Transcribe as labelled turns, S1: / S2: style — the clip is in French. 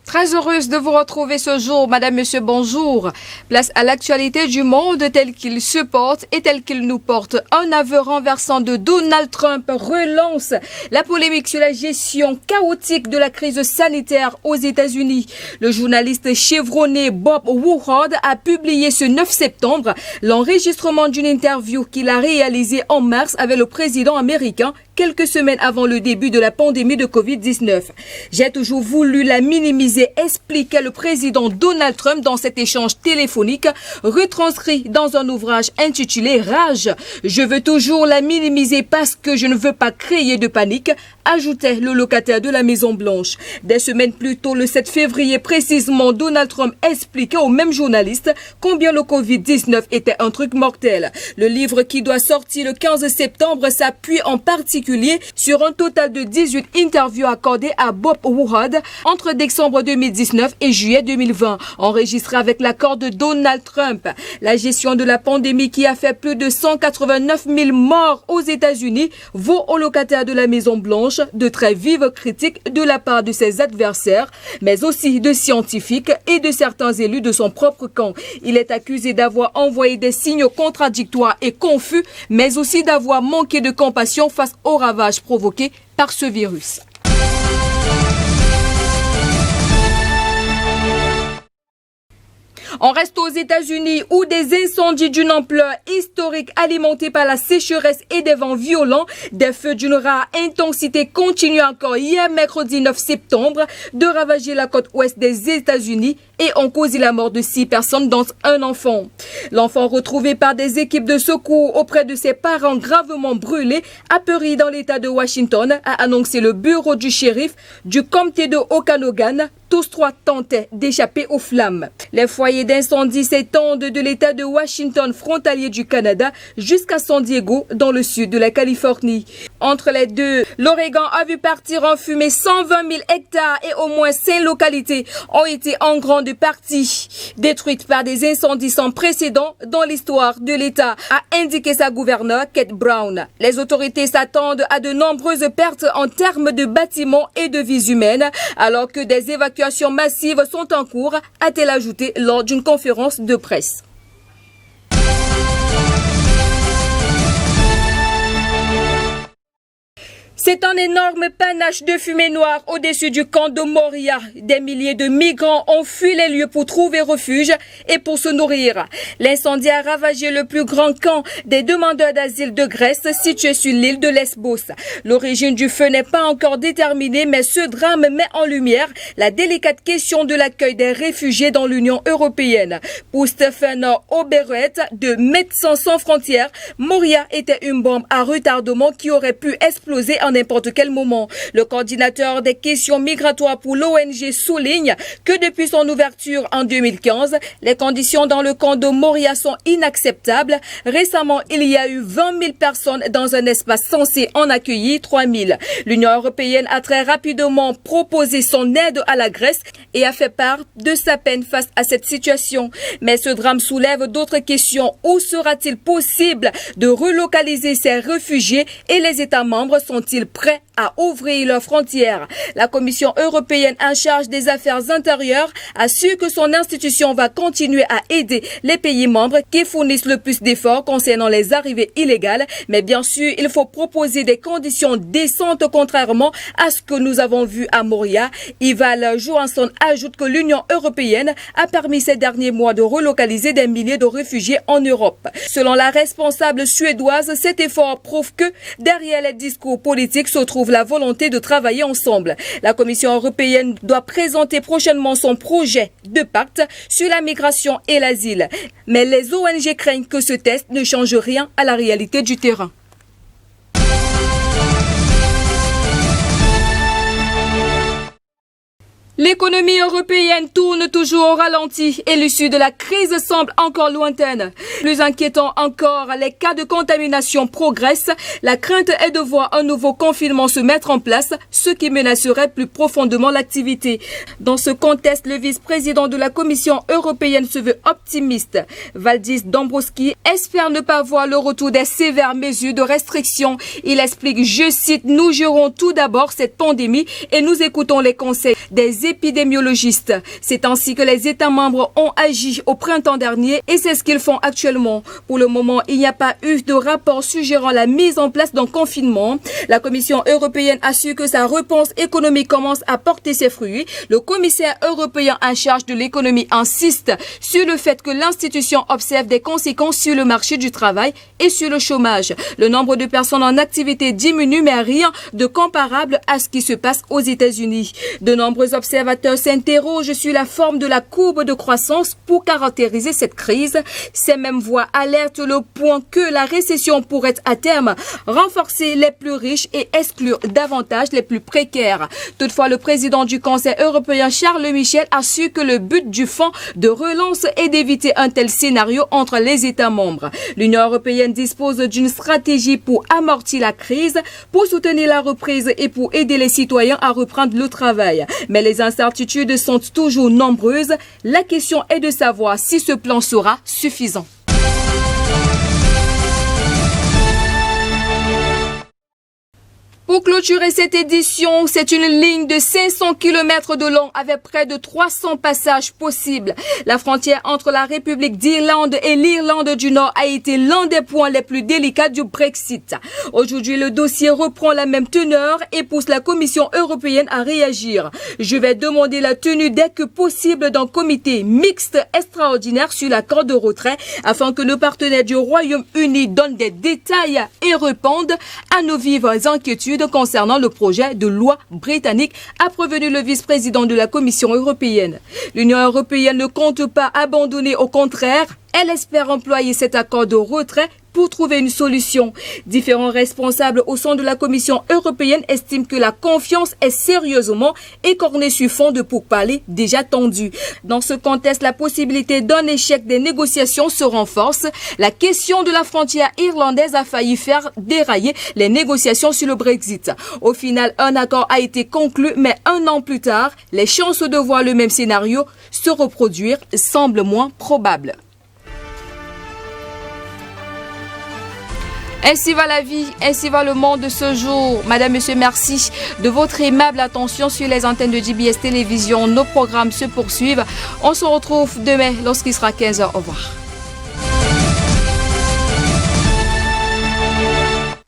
S1: Très heureuse de vous retrouver ce jour, madame, monsieur, bonjour. Place à l'actualité du monde tel qu'il se porte et tel qu'il nous porte. Un aveu renversant de Donald Trump relance la polémique sur la gestion chaotique de la crise sanitaire aux États-Unis. Le journaliste chevronné Bob Woodward a publié ce 9 septembre l'enregistrement d'une interview qu'il a réalisée en mars avec le président américain quelques semaines avant le début de la pandémie de Covid-19. J'ai toujours voulu la minimiser, expliquait le président Donald Trump dans cet échange téléphonique retranscrit dans un ouvrage intitulé Rage. Je veux toujours la minimiser parce que je ne veux pas créer de panique, ajoutait le locataire de la Maison-Blanche. Des semaines plus tôt, le 7 février précisément, Donald Trump expliquait au même journaliste combien le Covid-19 était un truc mortel. Le livre qui doit sortir le 15 septembre s'appuie en particulier sur un total de 18 interviews accordées à Bob Woodward entre décembre 2019 et juillet 2020, enregistrées avec l'accord de Donald Trump. La gestion de la pandémie qui a fait plus de 189 000 morts aux États-Unis vaut aux locataires de la Maison-Blanche de très vives critiques de la part de ses adversaires, mais aussi de scientifiques et de certains élus de son propre camp. Il est accusé d'avoir envoyé des signaux contradictoires et confus, mais aussi d'avoir manqué de compassion face aux ravages provoqués par ce virus. On reste aux États-Unis où des incendies d'une ampleur historique alimentés par la sécheresse et des vents violents, des feux d'une rare intensité continuent encore hier mercredi 9 septembre de ravager la côte ouest des États-Unis et ont causé la mort de 6 personnes dont un enfant. L'enfant retrouvé par des équipes de secours auprès de ses parents gravement brûlés a péri dans l'État de Washington, a annoncé le bureau du shérif du comté de Okanogan. Tous trois tentaient d'échapper aux flammes. Les foyers d'incendie s'étendent de l'État de Washington, frontalier du Canada, jusqu'à San Diego, dans le sud de la Californie. Entre les deux, l'Oregon a vu partir en fumée 120 000 hectares et au moins 5 localités ont été en grande partie détruites par des incendies sans précédent dans l'histoire de l'État, a indiqué sa gouverneure Kate Brown. Les autorités s'attendent à de nombreuses pertes en termes de bâtiments et de vies humaines, alors que des évacuations massives sont en cours, a-t-elle ajouté lors d'une conférence de presse. C'est un énorme panache de fumée noire au-dessus du camp de Moria. Des milliers de migrants ont fui les lieux pour trouver refuge et pour se nourrir. L'incendie a ravagé le plus grand camp des demandeurs d'asile de Grèce situé sur l'île de Lesbos. L'origine du feu n'est pas encore déterminée, mais ce drame met en lumière la délicate question de l'accueil des réfugiés dans l'Union européenne. Pour Stephen Oberret de Médecins sans frontières, Moria était une bombe à retardement qui aurait pu exploser en n'importe quel moment. Le coordinateur des questions migratoires pour l'ONG souligne que depuis son ouverture en 2015, les conditions dans le camp de Moria sont inacceptables. Récemment, il y a eu 20 000 personnes dans un espace censé en accueillir 3 000. L'Union européenne a très rapidement proposé son aide à la Grèce et a fait part de sa peine face à cette situation. Mais ce drame soulève d'autres questions. Où sera-t-il possible de relocaliser ces réfugiés et les États membres sont-ils prêts à ouvrir leurs frontières? La Commission européenne en charge des affaires intérieures assure que son institution va continuer à aider les pays membres qui fournissent le plus d'efforts concernant les arrivées illégales. Mais bien sûr, il faut proposer des conditions décentes contrairement à ce que nous avons vu à Moria. Ival Johansson ajoute que l'Union européenne a permis ces derniers mois de relocaliser des milliers de réfugiés en Europe. Selon la responsable suédoise, cet effort prouve que derrière les discours politiques se trouve la volonté de travailler ensemble. La Commission européenne doit présenter prochainement son projet de pacte sur la migration et l'asile. Mais les ONG craignent que ce test ne change rien à la réalité du terrain. L'économie européenne tourne toujours au ralenti et l'issue de la crise semble encore lointaine. Plus inquiétant encore, les cas de contamination progressent. La crainte est de voir un nouveau confinement se mettre en place, ce qui menacerait plus profondément l'activité. Dans ce contexte, le vice-président de la Commission européenne se veut optimiste. Valdis Dombrovskis espère ne pas voir le retour des sévères mesures de restriction. Il explique, je cite, « Nous gérons tout d'abord cette pandémie et nous écoutons les conseils des épidémiologistes. C'est ainsi que les États membres ont agi au printemps dernier et c'est ce qu'ils font actuellement. Pour le moment, il n'y a pas eu de rapport suggérant la mise en place d'un confinement. La Commission européenne a su que sa réponse économique commence à porter ses fruits. Le commissaire européen en charge de l'économie insiste sur le fait que l'institution observe des conséquences sur le marché du travail et sur le chômage. Le nombre de personnes en activité diminue, mais rien de comparable à ce qui se passe aux États-Unis. De nombreux observateurs s'interrogent sur la forme de la courbe de croissance pour caractériser cette crise. Ces mêmes voix alertent le point que la récession pourrait à terme renforcer les plus riches et exclure davantage les plus précaires. Toutefois, le président du Conseil européen, Charles Michel, a su que le but du fonds de relance est d'éviter un tel scénario entre les États membres. L'Union européenne dispose d'une stratégie pour amortir la crise, pour soutenir la reprise et pour aider les citoyens à reprendre le travail. Mais les incertitudes sont toujours nombreuses. La question est de savoir si ce plan sera suffisant. Pour clôturer cette édition, c'est une ligne de 500 km de long avec près de 300 passages possibles. La frontière entre la République d'Irlande et l'Irlande du Nord a été l'un des points les plus délicats du Brexit. Aujourd'hui, le dossier reprend la même teneur et pousse la Commission européenne à réagir. Je vais demander la tenue dès que possible d'un comité mixte extraordinaire sur l'accord de retrait afin que nos partenaires du Royaume-Uni donnent des détails et répondent à nos vives inquiétudes concernant le projet de loi britannique, a prévenu le vice-président de la Commission européenne. L'Union européenne ne compte pas abandonner, au contraire, elle espère employer cet accord de retrait pour trouver une solution. Différents responsables au sein de la Commission européenne estiment que la confiance est sérieusement écornée sur fond de pourparlers déjà tendus. Dans ce contexte, la possibilité d'un échec des négociations se renforce. La question de la frontière irlandaise a failli faire dérailler les négociations sur le Brexit. Au final, un accord a été conclu, mais un an plus tard, les chances de voir le même scénario se reproduire semblent moins probables. Ainsi va la vie, ainsi va le monde de ce jour. Madame, Monsieur, merci de votre aimable attention sur les antennes de JBS Télévision. Nos programmes se poursuivent. On se retrouve demain lorsqu'il sera 15h. Au revoir.